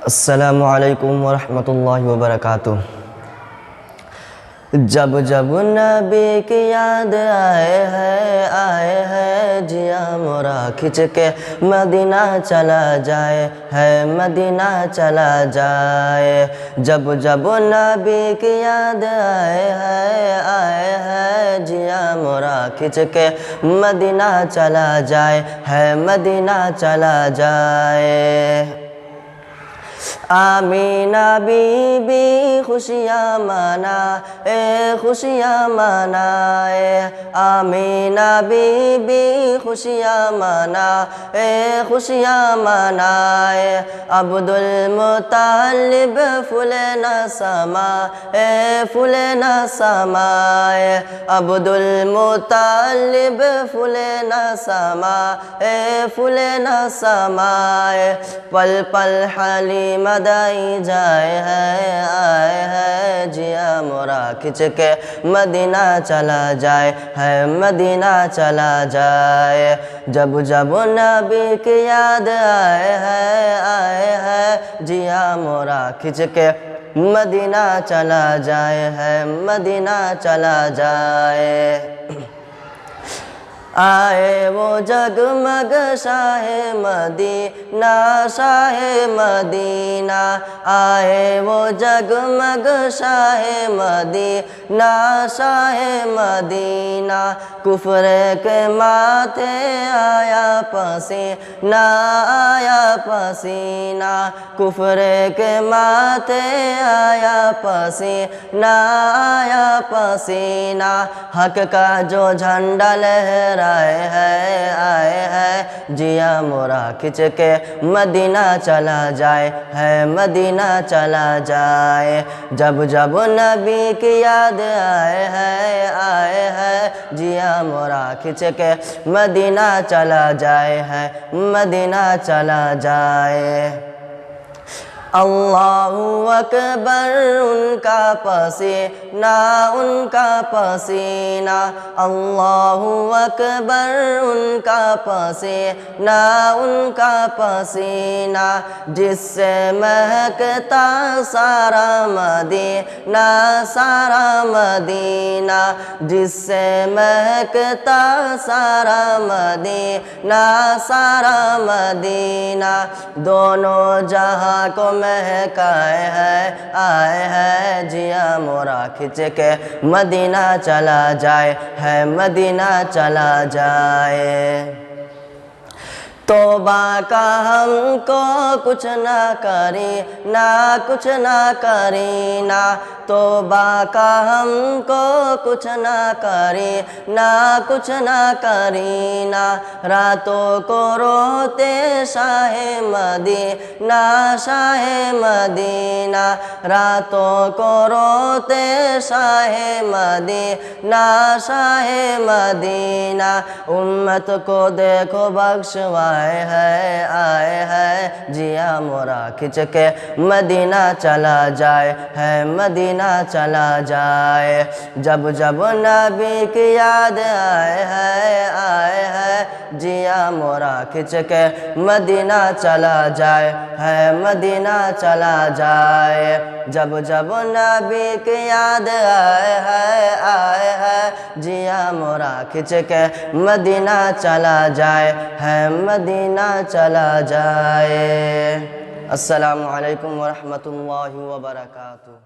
अस्सलामु अलैकुम वरहमतुल्लाहि वबरकातुह। जब जब नबी की याद आए है जिया मोरा खिंच के मदीना चला जाए है, मदीना चला जाए। जब जब नबी की याद आए है जिया मोरा खिंच के मदीना चला जाए है, मदीना चला जाए। आमीना बीबी खुशियाँ मनाए, खुशियाँ मनाए। आमीना बीबी खुशियाँ मनाए, खुशियाँ मनाए। अब्दुल मुत्तलिब फूले न समाए, फूले न समाए। अब्दुल मुत्तलिब फूले न समाए, फूले न समाए। पल पल हलीमा दाई जाए है, आए है जिया मोरा खिंच के मदीना चला जाए है, मदीना चला जाए। जब जब नबी की याद आए है जिया मोरा खिंच के मदीना चला जाए है, मदीना चला जाए। आए वो जगमग शाहे मदीना, शाहे मदीना। आए वो जगमग शाहे मदीना, शाहे मदीना। कुफ्र के माथे आया पसीना, आया पसीना। कुफ्र के माथे आया पसीना, आया पसीना। हक का जो झंडा लहराए आए है जिया मोरा खिंच के मदीना चला जाए है, मदीना चला जाए। जब जब नबी की याद आए है जिया मोरा खिंच के मदीना चला जाए है, मदीना चला जाए। अल्लाहु अकबर उनका पसीना, उनका पसीना। अल्लाहु अकबर उनका पसीना, उनका पसीना। जिससे महकता सारा मदीना, सारा मदीना। जिससे महकता सारा मदीना, सारा मदीना। दोनों जहां को महकाए है, आए है जिया मोरा खिंच के मदीना चला जाए है, मदीना चला जाए। तौबा का हमको कुछ ना करी ना, कुछ ना करी ना। तौबा का हमको कुछ ना करी ना, कुछ ना करी ना। रातों को रोते शाहे मदीना, शाहे मदीना। रातों को रोते शाहे मदीना, शाहे मदीना। उम्मत को देखो बख्शवाए आए है जिया मोरा खिंच के मदीना चला जाए है, मदीना चला जाए। जब जब नबी की याद आए है जिया मोरा खिंच के मदीना चला जाए है, मदीना चला जाए। जब जब नबी की याद आए है जिया मोरा खिंच के मदीना चला जाए है, मदीना चला जाए। अस्सलामु अलैकुम वरहमतुल्लाहि वबरकातुह।